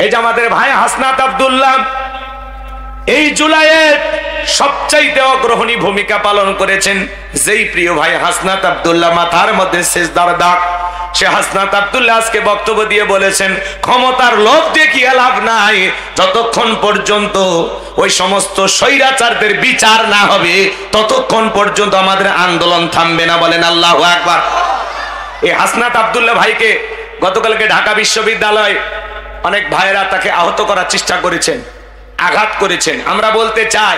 এই যে আমাদের ভাই হাসনাত আব্দুল্লাহ এই জুলাইয়ে সবচাইতে অগ্রহণী ভূমিকা পালন করেছেন। যেই প্রিয় ভাই হাসনাত আব্দুল্লাহ মাথার মধ্যে সেজদার দাগ, সে হাসনাত আব্দুল্লাহ আজকে বক্তব্য দিয়ে বলেছেন, ক্ষমতার লোভ দেখিয়ে লাভ নাই, যতক্ষণ পর্যন্ত ওই সমস্ত স্বৈরাচারদের বিচার না হবে ততক্ষণ পর্যন্ত আমাদের আন্দোলন থামবে না। বলেন আল্লাহু আকবার। এই হাসনাত আব্দুল্লাহ ভাইকে গতকালকে ঢাকা বিশ্ববিদ্যালয় অনেক ভাইয়েরা তাকে আহত করার চেষ্টা করেছেন, আঘাত করেছেন। আমরা বলতে চাই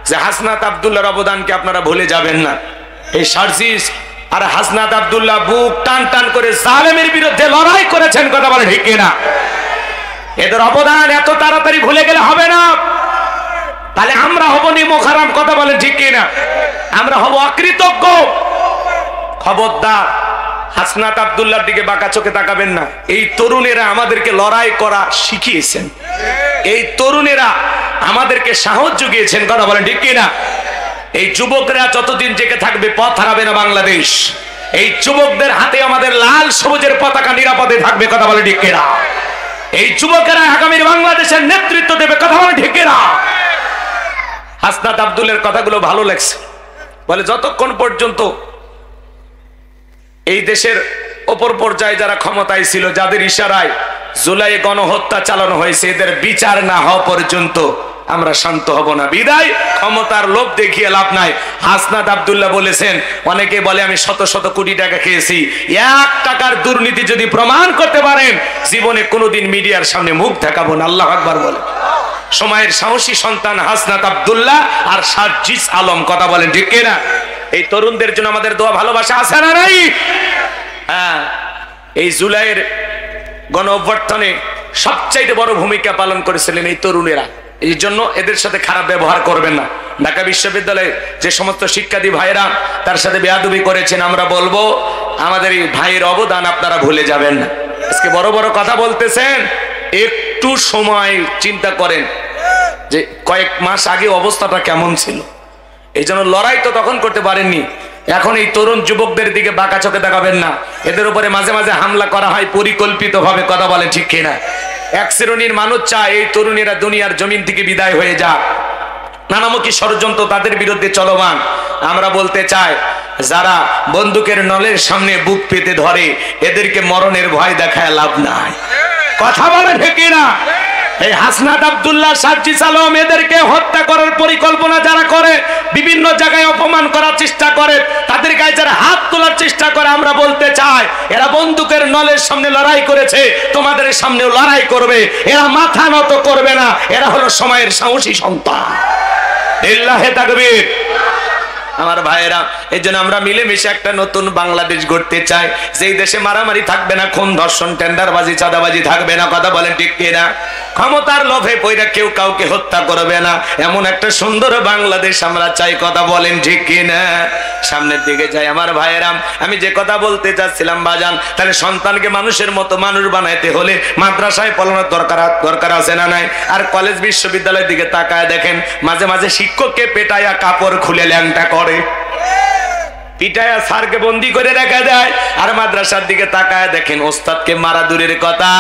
যে হাসনাত আব্দুল্লাহর অবদানকে আপনারা ভুলে যাবেন না। এই সার্জিস আর হাসনাত আব্দুল্লাহ বুক টান টান করে জালেমের বিরুদ্ধে লড়াই করেছেন, কথা বলে ঠিক কিনা? এদের অবদান এত তাড়াতাড়ি ভুলে গেলে হবে না। তাহলে আমরা হব নিমুখারাম, কথা বলে ঠিক কিনা? আমরা হব অকৃতজ্ঞ। খবরদার হাসনাত আব্দুল্লাহর দিকে বাঁকা চোখে তাকাবেন না। এই তরুণেরা আমাদেরকে লড়াই করা শিখিয়েছেন, এই তরুণেরা আমাদেরকে সাহস জুগিয়েছেন, কথা বলেন ঠিক কিনা? এই যুবকরা যতদিন জেগে থাকবে পথ হারাবে না বাংলাদেশ। এই যুবকদের হাতে আমাদের লাল সবুজের পতাকা নিরাপদে থাকবে, কথা বলে ঠিক কিনা? এই যুবকেরা আগামীর বাংলাদেশের নেতৃত্ব দেবে, কথা বলে ঠিক কিনা? হাসনাত আব্দুল্লাহর কথাগুলো ভালো লাগছে। বলে যতক্ষণ পর্যন্ত এই দেশের অপর পর্যায়ে যারা ক্ষমতায় ছিল, যাদের ইশারায় জুলাই গণহত্যা চালানো হয়েছে, এদের বিচার না হওয়া পর্যন্ত আমরা শান্ত হব না। বিদায় ক্ষমতার লোভ দেখিয়ে লাভ নাই। হাসনাত আব্দুল্লাহ বলেছেন, অনেকে বলে আমি শত শত কোটি টাকা খেয়েছি, 1 টাকার দুর্নীতি যদি প্রমাণ করতে পারেন জীবনে কোনোদিন মিডিয়ার সামনে মুখ দেখাবো না। আল্লাহু আকবার বলে। সময়ের সাহসী সন্তান হাসনাত আব্দুল্লাহ আর সার্জিস আলম, কথা বলেন ঠিক কিনা? এই তরুণদের জন্য আমাদের দোয়া ভালোবাসা আছে না নাই? হ্যাঁ, এই জুলাইয়ের গণ অভ্যুত্থানে সবচাইতে বড় ভূমিকা পালন করেছিলেন এই তরুণেরা। এই জন্য এদের সাথে খারাপ ব্যবহার করবেন না। ঢাকা বিশ্ববিদ্যালয়ে যে সমস্ত শিক্ষার্থী ভাইরা তার সাথে বেয়াদবি করেছেন, আমরা বলবো আমাদের এই ভাইয়ের অবদান আপনারা ভুলে যাবেন না। আজকে বড় বড় কথা বলতেছেন, একটু সময় চিন্তা করেন যে কয়েক মাস আগে অবস্থাটা কেমন ছিল। এই জন্য লড়াই তো তখন করতে পারেননি। এখন এই তরুণ যুবকদের দিকে বাঁকা চোখে দেখাবেন না। এদের উপরে মাঝে মাঝে হামলা করা হয় পরিকল্পিত ভাবে, কথা বলে ঠিক কিনা? এক শ্রেণীর মানুষ চায় এই তরুণেরা দুনিয়ার জমিন থেকে বিদায় হয়ে যাক। নানামুখী ষড়যন্ত্র তাদের বিরুদ্ধে চলমান। আমরা বলতে চাই, যারা বন্দুকের নলের সামনে বুক পেতে ধরে এদেরকে মরণের ভয় দেখায় লাভ নাই, কথা বলে ঠিক কিনা? এই হাসনাত আব্দুল্লাহ, সার্জিস আলম, এদেরকে হত্যা করার পরিকল্পনা যারা করে, বিভিন্ন জায়গায় অপমান করার চেষ্টা করে, তাদের গায়ে যারা হাত তোলার চেষ্টা করে, আমরা বলতে চাই এরা বন্দুকের নলের সামনে লড়াই করেছে, তোমাদের সামনেও লড়াই করবে। এরা মাথা নত করবে না। এরা হলো সময়ের সাহসী সন্তান। লিল্লাহে তাকবীর। আমার ভাইয়েরা, এই জন্য আমরা মিলেমিশে একটা নতুন বাংলাদেশ গড়তে চাই, যেই দেশে মারামারি থাকবে না, খুন ধর্ষণ টেন্ডারবাজি চাঁদাবাজি থাকবে না, কথা বলেন ঠিক কিনা? ক্ষমতার লোভে পইরা কেউ কাউকে হত্যা করবে না, এমন একটা সুন্দর বাংলাদেশ আমরা চাই, কথা বলেন ঠিক কিনা? সামনের দিকে যাই আমার ভাইয়েরা। আমি যে কথা বলতে চাচ্ছিলাম বাজান, তাহলে সন্তানকে মানুষের মতো মানুষ বানাইতে হলে মাদ্রাসায় পড়ানোর দরকার আছে না নাই? আর কলেজ বিশ্ববিদ্যালয়ের দিকে তাকায় দেখেন, মাঝে মাঝে শিক্ষককে পেটায়া কাপড় খুলে ল্যাংটা করে, পিটায়া স্যারকে বন্দি করে রেখে দেয়। আর মাদ্রাসার দিকে তাকায় দেখেন, ওস্তাদকে মারা দূরের কথা,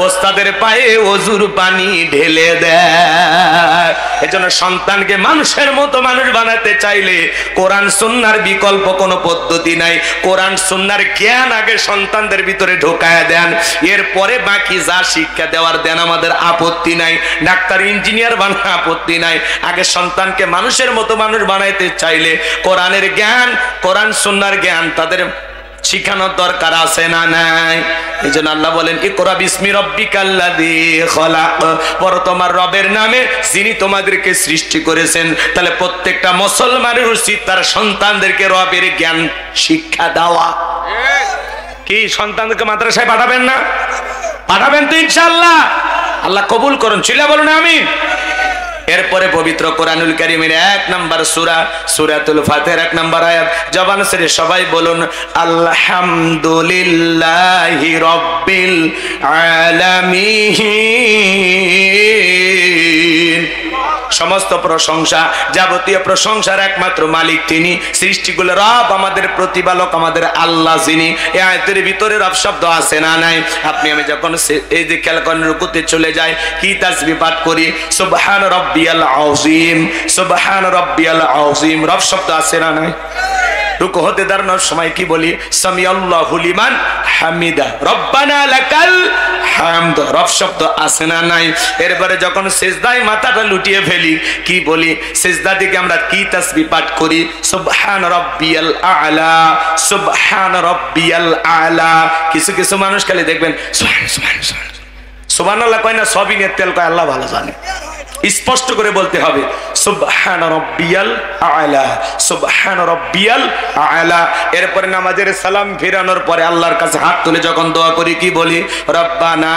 ওস্তাদের পায়ে ওজুর পানি ঢেলে দেয়। এজন্য সন্তানকে মানুষের মতো মানুষ বানাতে চাইলে কোরআন সুন্নাহর বিকল্প কোনো পদ্ধতি নাই। কোরআন সুন্নাহর জ্ঞান আগে সন্তানদের ভিতরে ঢোকায় দেন, এরপরে বাকি যা শিক্ষা দেওয়ার দেন, আমাদের আপত্তি নাই। ডাক্তার ইঞ্জিনিয়ার বানানো আপত্তি নাই। আগে সন্তানকে মানুষের মতো মানুষ বানাইতে চাইলে কোরআনের জ্ঞান, কোরআন সুন্নাহর জ্ঞান তাদের শিখানোর দরকার আছে না নাই? এই জন্য আল্লাহ বলেন, ইকরা বিসমি রাব্বিকাল্লাযী খলাক, পড়ো তোমার রবের নামে যিনি তোমাদেরকে সৃষ্টি করেছেন। তাহলে প্রত্যেকটা মুসলমানের উচিত তার সন্তানদেরকে রবের জ্ঞান শিক্ষা দেওয়া। কি সন্তানদেরকে মাদ্রাসায় পাঠাবেন না? পাঠাবেন তো ইনশাআল্লাহ। আল্লাহ কবুল করুন, চিল্লা বলুন আমিন। এরপরে পবিত্র কোরআনুল কারীমের 1 নম্বর সূরা, সূরাতুল ফাতিহার 1 নম্বর আয়াত, জবান ছেড়ে সবাই বলুন আলহামদুলিল্লাহি রাব্বিল আলামিন। সমস্ত প্রশংসা, যাবতীয় প্রশংসার একমাত্র মালিক তিনি, সৃষ্টিগুলো রব, আমাদের প্রতিপালক, আমাদের আল্লাহ যিনি। এই আয়াতের ভিতরে রব শব্দ আছে না নাই? আপনি আমি যখন এই যে খেয়াল করেন রুকুতে চলে যায়, কি তাসবিহ পাঠ করি? সুবহান রাব্বিয়াল আযীম, সুবহান রাব্বিয়াল আযীম, রব শব্দ আছে না নাই? রুকু হতে দাঁড়ানোর সময় কি বলি? সামিআল্লাহু লিমান হামিদা, রব্বানা লাকাল হামদ, রব শব্দ আছে না নাই? এরপরে যখন সিজদায় মাথাটা লুটিয়ে ফেলি কি বলি? সিজদা থেকে আমরা কি তাসবিহ পাঠ করি? সুবহান রাব্বিয়াল আ'লা, সুবহান রাব্বিয়াল আ'লা। কিছু কিছু মানুষ খালি দেখবেন সুবহানাল্লাহ কয় না, সবই নিয়ে তেল কয়, আল্লাহ ভালো জানে। স্পষ্ট করে বলতে হবে সুবহান রাব্বিয়াল আ'লা, সুবহান রাব্বিয়াল আ'লা। এরপরে নামাজের সালাম ফিরানোর পরে আল্লাহর কাছে হাত তুলে যখন দোয়া করি কি বলি? রব্বানা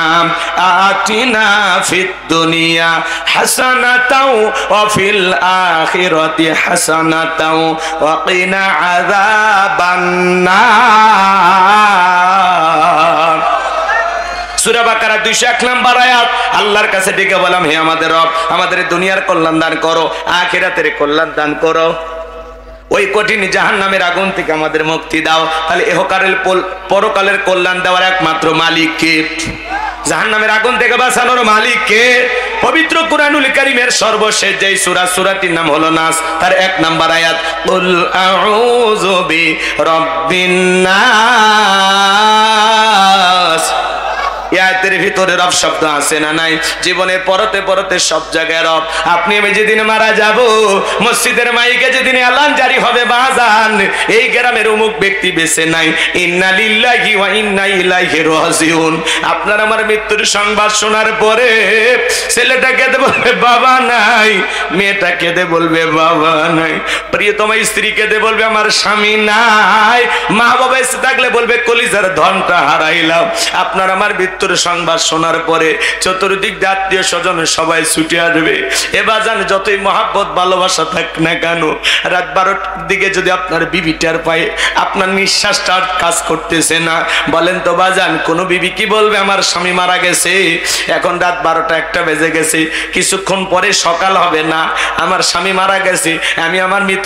আতিনা ফিদ দুনিয়া হাসানাতাও ওয়া ফিল আখিরাতি হাসানাতাও ওয়া কিনা আযাবান নার। সূরা বাকারা 201 নম্বর আয়াত। আল্লাহর কাছে ডেকে বললাম, হে আমাদের রব, আমাদের দুনিয়ার কল্যাণ দান করো, আখিরাতের কল্যাণ দান করো, ওই কঠিন জাহান্নামের আগুন থেকে আমাদের মুক্তি দাও। তাহলে ইহকালের পরকালের কল্যাণ দেওয়ার একমাত্র মালিক কে? জাহান্নামের আগুন থেকে বাঁচানোর মালিক কে? পবিত্র কুরআনুল কারীমের সর্বশেষ যেই সূরা, সূরাটির নাম হলো নাস, তার 1 নম্বর আয়াত, কুল আউযু বিরাব্বিন নাস। আয়াতের ভিতরে রব শব্দ আছে না নাই? জীবনের পরতে পরতে সব জায়গায় রব। আপনি আমি যেদিন মারা যাব, মসজিদের মাইকে যেদিন এলান জারি হবে, বাজান এই গ্রামের অমুক ব্যক্তি বেঁচে নাই, ইন্না লিল্লাহি ওয়া ইন্না ইলাইহি রাজিউন। আপনার আমার মৃত্যুর সংবাদ শোনার পরে ছেলেটা কেঁদে বলবে বাবা নাই, মেয়েটা কেঁদে বলবে বাবা নাই, প্রিয়তমা স্ত্রী কেঁদে বলবে আমার স্বামী নাই, মা বাবা এসে থাকলে বলবে কলিজার ধনটা হারাইলাম। আপনার আমার মৃত্যুর সংবাদ শোনার পরে চতুর্দিক আত্মীয় স্বজন সবাই ছুটে আসবে। এ বাজান যতই মহাব্বত ভালোবাসা থাক না কেন, রাত 12টার দিকে যদি আপনার বিবিটার পায়ে আপনার নিঃশ্বাসটা কাজ করতেছে না, বলেন তো বাজান কোন বিবি কি বলবে আমার স্বামী মারা গেছে, এখন রাত 12টা 1টা বেজে গেছে, কিছুক্ষণ পরে সকাল হবে না, আমার স্বামী মারা গেছে, আমি আমার মৃত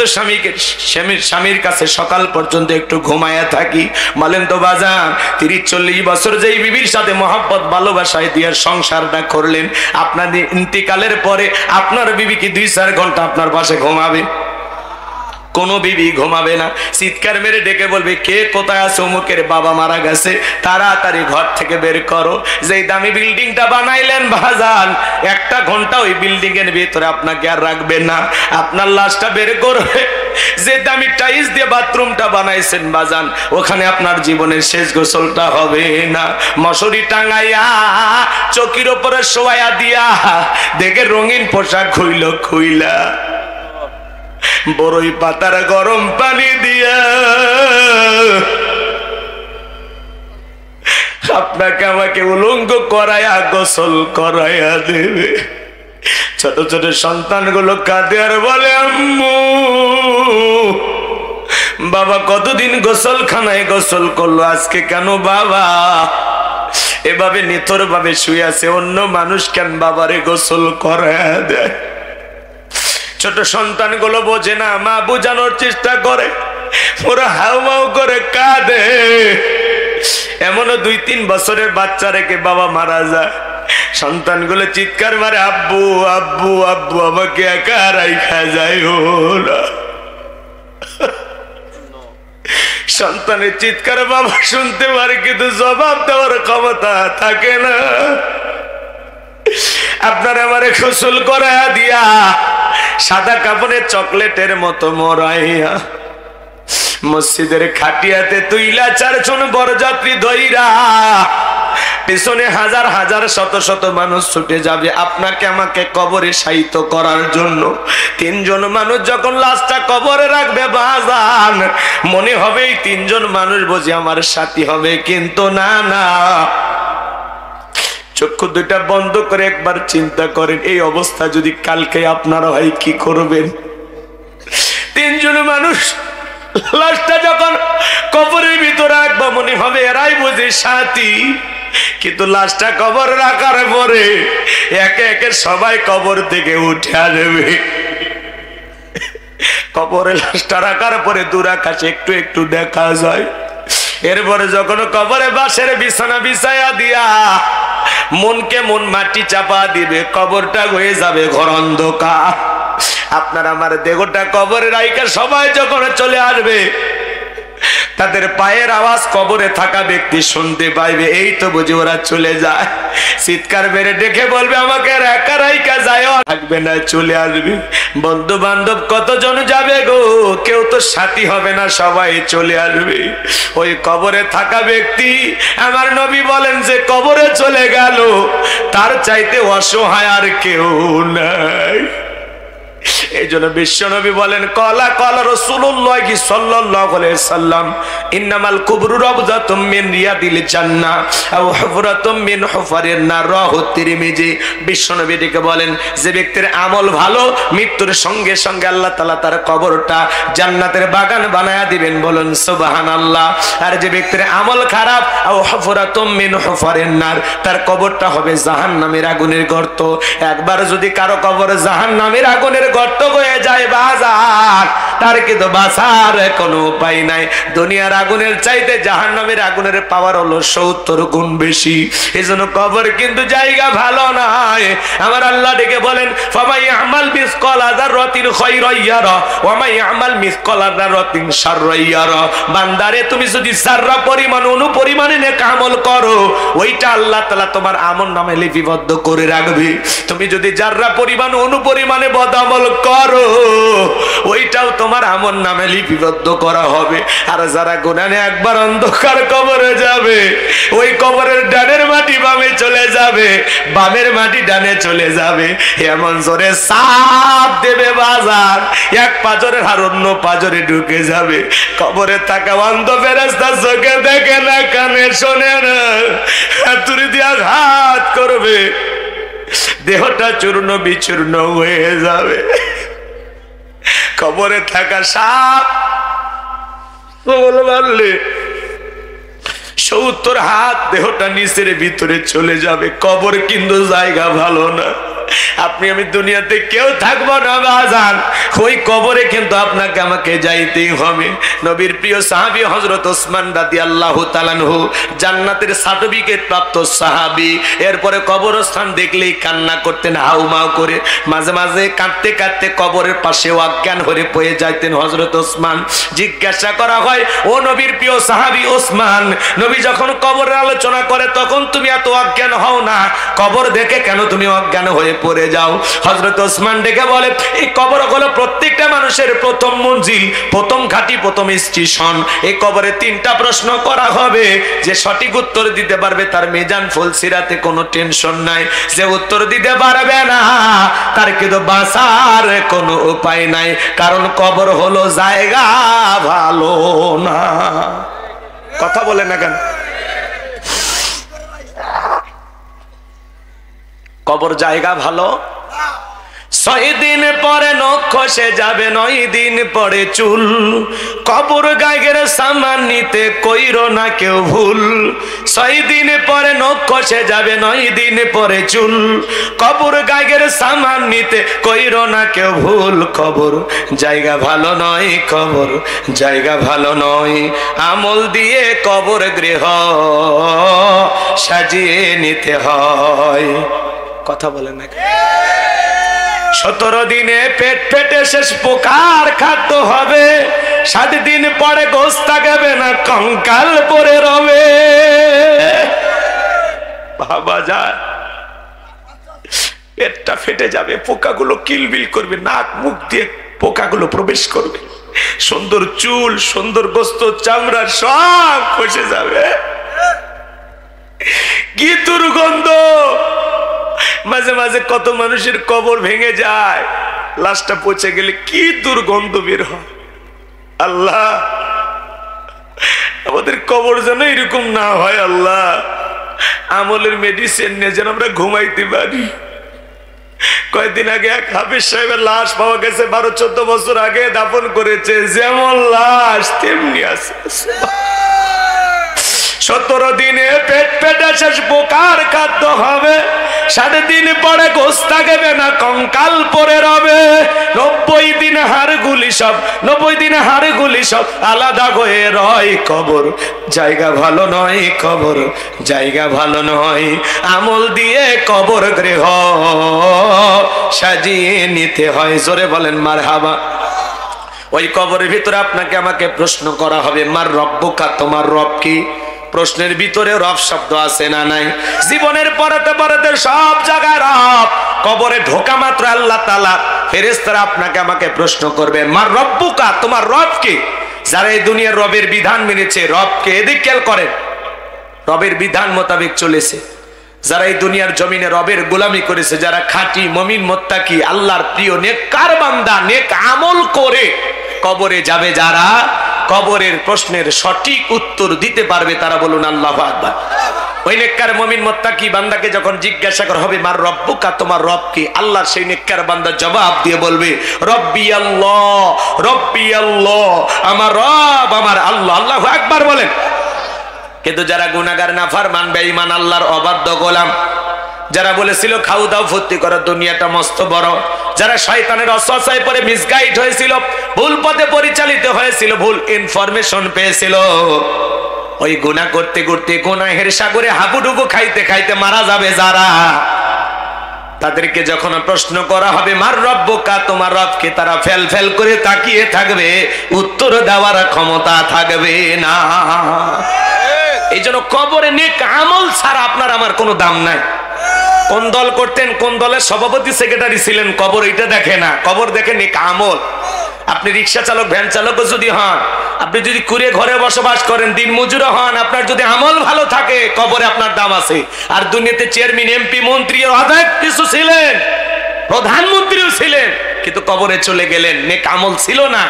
স্বামীর কাছে সকাল পর্যন্ত একটু ঘুমায়া থাকি। বলেন তো বাজান 30-40 বছর যেই বিবির সাথে মহব্বত ভালোবাসায় দিয়ে সংসারটা করলেন, আপনার ইন্তিকালের পরে আপনার বিবি কি 2-4 ঘন্টা আপনার পাশে ঘুমাবে? কোনো বিবি ঘুমাবে না। চিৎকার মেরে ডেকে বলবে কে কোথায় আছে? অমুকের বাবা মারা গেছে, তাড়াতাড়ি ঘর থেকে বের করো। যেই দামি বিল্ডিংটা বানাইলেন বাজান, 1টা ঘন্টা ওই বিল্ডিং এর ভিতরে আপনাকে আর রাখবে না, আপনার লাশটা বের করবে। যে দামি টাইলস দিয়ে বাথরুমটা বানাইছেন বাজান, ওখানে আপনার জীবনের শেষ গোসলটা হবে না। মশারি টাঙাইয়া চকির উপরে শোয়া দিয়া দেখে রঙিন পোশাক খুইলা বড়ই পাতার গরম পানি দিয়া আপনাকে আমাকে উলঙ্গ করাইয়া গোসল করাইয়া দেবে। ছোট ছোট সন্তানগুলো কাঁদে আর বলে আম্মু বাবা কতদিন গোসলখানায় গোসল করলো, আজকে কেন বাবা এভাবে নিথর ভাবে শুয়ে আছে? অন্য মানুষ কেন বাবারে গোসল করাইয়া দেয়? ছোট সন্তানগুলো বোঝে না, মা বোঝানোর চেষ্টা করে, ওরা হাউমাউ করে কাঁদে। এমনও 2-3 বছরের বাচ্চা রেখে বাবা মারা যায়, সন্তানগুলো চিৎকার মারে আব্বু আব্বু আব্বু, আমাকে একা রাইখা যায় ওরা। সন্তানের চিৎকার বাবা শুনতে পারে কিন্তু জবাব দেওয়ার ক্ষমতা থাকে না। আপনার আমারে গোসল করাইয়া দিয়া সাদা কাপড়ে চকলেটের মতো মরাইয়া মসজিদের খাটিয়াতে তুইলা 4 জন বরযাত্রী ধইরা পিছনে হাজার হাজার শত শত মানুষ ছুটে যাবে আপনাকে আমাকে কবরে শায়িত করার জন্য। 3 জন মানুষ যখন লাশটা কবরে রাখবে বাজান, মনে হবে এই 3 জন মানুষ বুঝি আমার সাথী হবে, কিন্তু না না। চক্ষু দুইটা বন্ধ করে একবার চিন্তা করেন, এই অবস্থা যদি কালকে আপনারা হয় কি করবেন? 3 জন মানুষ লাশটা যখন কবরের ভিতরে রাখবো মনে হবে এরাই বুঝি সাথী, কিন্তু লাশটা কবর রাখার পরে একে একে সবাই কবর থেকে উঠে আসবে। কবরে লাশটা রাখার পরে দূর আকাশে একটু একটু দেখা যায়। এরপরে যখন কবরে বাঁশের বিছানা বিছায়া দিয়া মনকে মন মাটি চাপা দিবে, কবরটা হয়ে যাবে ঘর অন্ধকার। আপনার আমার দেহটা কবরে রাইখা সবাই যখন চলে আসবে, তাদের পায়ের আওয়াজ কবরে থাকা ব্যক্তি শুনতে পাইবে। এই তো বুঝি ওরা চলে যায়। চিৎকার মেরে ডেকে বলবে, আমাকে একা রাইখা যায়, থাকবে না, চলে আসবে। বন্ধু বান্ধব কতজন যাবে গো, কেউ তো সাথী হবে না, সবাই চলে আসবে। ওই কবরে থাকা ব্যক্তি, আমার নবী বলেন যে কবরে চলে গেল, তার চাইতে অসহায় আর কেউ নাই। এই জন্য বিশ্বনবী বলেন, কলা কলা রাসূলুল্লাহ সাল্লাল্লাহু আলাইহি সাল্লাম, ইন্নামাল কুবরু রাবযাতুম মিন রিয়াদিল জান্নাহ আও হুফরাতুম মিন হুফারিন নার। রাহু তিরমিজি। বিশ্বনবী ডেকে বলেন, যে ব্যক্তির আমল ভালো, মৃত্যুর সঙ্গে সঙ্গে আল্লাহ তাআলা তার কবরটা জান্নাতের বাগান বানায়া দিবেন, বলেন সুবহানাল্লাহ। আর যে ব্যক্তির আমল খারাপ, আও হুফরাতুম মিন হুফারিন নার, তার কবরটা হবে জাহান্নামের আগুনের গর্ত। একবার যদি কারো কবর জাহান্নামের আগুনের গর্ত হয়ে যায় বাজার, তার কিন্তু বাঁচার কোনো উপায় নাই। দুনিয়ার আগুনের চাইতে জাহান্নামের আগুনের পাওয়ার হলো 70 গুণ বেশি। এজন্য কবর কিন্তু জায়গা ভালো নয়। আমার আল্লাহ ডেকে বলেন, ফামাই আমাল মিসকালা যাররাতিন খায়রান ইয়ারা ওয়া মাই আমাল মিসকালা যাররাতিন শাররান ইয়ারা। বান্দারে, তুমি যদি যাররা পরিমাণ অনুপরিমাণে নেক আমল করো, ওইটা আল্লাহ তাআলা তোমার আমলনামায় লিপিবদ্ধ করে রাখবে। তুমি যদি যাররা পরিমাণ অনুপরিমাণে বদআমল করো, ওইটাও তোমার আমলনামায় লিপিবদ্ধ করা হবে। আর যারা গুনাহ নিয়ে একবার অন্ধকার কবরে যাবে, ওই কবরের ডানের মাটি বামে চলে যাবে, বামের মাটি ডানে চলে যাবে। এমন জোরে সাপ দেবে বাজার, এক পাজরের আর অন্য পাজরে ঢুকে যাবে। কবরে থাকা অন্ধ ফেরেশতা চোখে দেখে না, কানে শোনে না, হাতুড়ি দিয়ে আঘাত করবে, দেহটা চূর্ণ বিচূর্ণ হয়ে যাবে। কবরে থাকা সাপ মারলে 70 হাত দেহটা নিচের ভিতরে চলে যাবে। কবর কিন্তু জায়গা ভালো না। আপনি আমি দুনিয়াতে কেউ থাকবো না বাজান, ওই কবরে কিন্তু আপনাকে আমাকে যাইতেই হবে। নবীর প্রিয় সাহাবী হযরত ওসমান রাদিয়াল্লাহু তাআলা আনহু, জান্নাতের সার্টিফিকেট প্রাপ্ত সাহাবী। এরপরে কবরস্থান দেখলেই কান্না করতেন হাউমাউ করে। মাঝে মাঝে কাঁদতে কাঁদতে কবরের পাশে অজ্ঞান হয়ে পড়ে যাইতেন হযরত ওসমান। জিজ্ঞাসা করা হয়, ও নবীর প্রিয় সাহাবী ওসমান, নবী যখন কবরের আলোচনা করে তখন তুমি এত অজ্ঞান হও না, কবর দেখে কেন তুমি অজ্ঞান হয়ে পড়ে যাও? হযরত ওসমান ডেকে বলে, এই কবর হলো প্রত্যেকটা মানুষের প্রথম মঞ্জিল, প্রথম ঘাঁটি, প্রথম স্টেশন। এই কবরে 3টা প্রশ্ন করা হবে। যে সঠিক উত্তর দিতে পারবে তার মিজান ফুলসিরাতে কোনো টেনশন নাই। যে উত্তর দিতে পারবে না, তার কিন্তু বাঁচার কোনো উপায় নাই, কারণ কবর হলো জায়গা ভালো না। কথা বলে না কেন? কবর জায়গা ভালো। 6 দিন পরে নখ খসে যাবে, 9 দিন পরে চুল। কবর গায়ের সামান নিতে কইরো না কেউ ভুল। 6 দিন পরে নখ খসে যাবে, 9 দিন পরে চুল। কবর গায়ের সামান নিতে কইরো না কেউ ভুল। কবর জায়গা ভালো নয়, কবর জায়গা ভালো নয়। আমল দিয়ে কবর গৃহ সাজিয়ে নিতে হয়। কথা বলে না? 17 দিনে পেট ফেটে শেষ পোকার খাদ্য হবে। 7 দিন পরে গোশত থাকবে না, কঙ্কাল পরে রবে। বাবা যায়, পেটটা ফেটে যাবে, পোকাগুলো কিলবিল করবে, নাক মুখ দিয়ে পোকাগুলো প্রবেশ করবে। সুন্দর চুল, সুন্দর গোশত, চামড়া সব খসে যাবে। কি দুর্গন্ধ! মাঝে মাঝে কত মানুষের কবর ভেঙে যায়, লাশটা পচে গেলে কি দুর্গন্ধ বের হয়। আল্লাহ, আমাদের কবর যেন এরকম না হয়। আল্লাহ, আমলের মেডিসিন নিয়ে যেন আমরা ঘুমাইতে পারি। কয়েকদিন আগে এক হাফেজ সাহেবের লাশ পাওয়া গেছে, 12-14 বছর আগে দাফন করেছে। যেমন লাশ তেমনি আছে। 17 দিনে পেট ফেটে শেষ পোকার খাদ্য হবে। 7 দিন পরে গোশ থাকবে না, কঙ্কাল পরে রবে। 90 দিন হাড়গুলি সব 90 দিন হাড়গুলি সব আলাদা হয়ে রয়। কবর জায়গা ভালো নয়, কবর জায়গা ভালো নয়। আমল দিয়ে কবর গৃহ সাজিয়ে নিতে হয়। জোরে বলেন মারহাবা। ওই কবরের ভিতরে আপনাকে আমাকে প্রশ্ন করা হবে, মার রব্বুকা, তোমার রব কি? প্রশ্নের ভিতরে রব শব্দ আছে না নাই? জীবনের পরতে পরতে সব জায়গায় রব। কবরে ঢোকা মাত্র আল্লাহ তাআলা ফেরেশতারা আপনাকে আমাকে প্রশ্ন করবে, মার রব্বুকা, তোমার রব কি? যারা এই দুনিয়ার রবের বিধান মেনেছে, রবকে এদিক খেয়াল করেন, রবের বিধান মোতাবেক চলেছে, যারা এই দুনিয়ার জমিনে রবের গোলামি করেছে, যারা খাঁটি মুমিন মুত্তাকি আল্লাহর প্রিয় নেককার বান্দা, নেক আমল করে কবরে যাবে যারা, কবরের প্রশ্নের সঠিক উত্তর দিতে পারবে তারা বলুন আল্লাহু আকবার। ওই নেককার মুমিন মুত্তাকি বান্দাকে যখন জিজ্ঞাসা করা হবে, মার রব্বুকা, তোমার রব কি? আল্লাহ সেই নেককার বান্দা জবাব দিয়ে বলবে, রব্বি আল্লাহ, রব্বি আল্লাহ, আমার রব আমার আল্লাহ। আল্লাহু আকবার বলেন। কিন্তু যারা গুনাহগার, নাফরমান, বেঈমান, আল্লাহর অবাধ্য গোলাম, যারা বলেছিল খাও দাও ফুর্তি করো, দুনিয়াটা মস্ত বড়, যারা শয়তানের ওয়াসওয়াসায় পড়ে মিসগাইড হয়েছিল, ভুল পথে পরিচালিত হয়েছিল, ভুল ইনফরমেশন পেয়েছিল, ওই গুনাহ করতে করতে গুনাহের সাগরে হাবুডুবু খাইতে খাইতে মারা যাবে যারা, তাদেরকে যখন প্রশ্ন করা হবে মার রব্বুকা, তোমার রবকে, তারা ফেল ফেল করে তাকিয়ে থাকবে, উত্তর দেওয়ার ক্ষমতা থাকবে না। এই জন্য কবরে নেক আমল ছাড়া আপনার আমার কোনো দাম নাই। কোন দল করতেন, কোন দলের সভাপতি সেক্রেটারি ছিলেন, কবর এটা দেখে না, কবর দেখে নেক আমল। আপনি রিক্সা চালক, ভ্যান চালক যদি হন, আপনি যদি কুড়ে ঘরে বসবাস করেন, দিন মজুর হন, আপনার যদি আমল ভালো থাকে, কবরে আপনার দাম আছে। আর দুনিয়াতে চেয়ারম্যান, এমপি, মন্ত্রী, অনেক কিছু ছিলেন, প্রধানমন্ত্রীও ছিলেন, কিন্তু কবরে চলে গেলেন, নেক আমল ছিল না,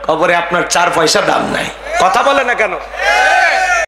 কবরে আপনার 4 পয়সা দাম নাই। কথা বলে না কেন?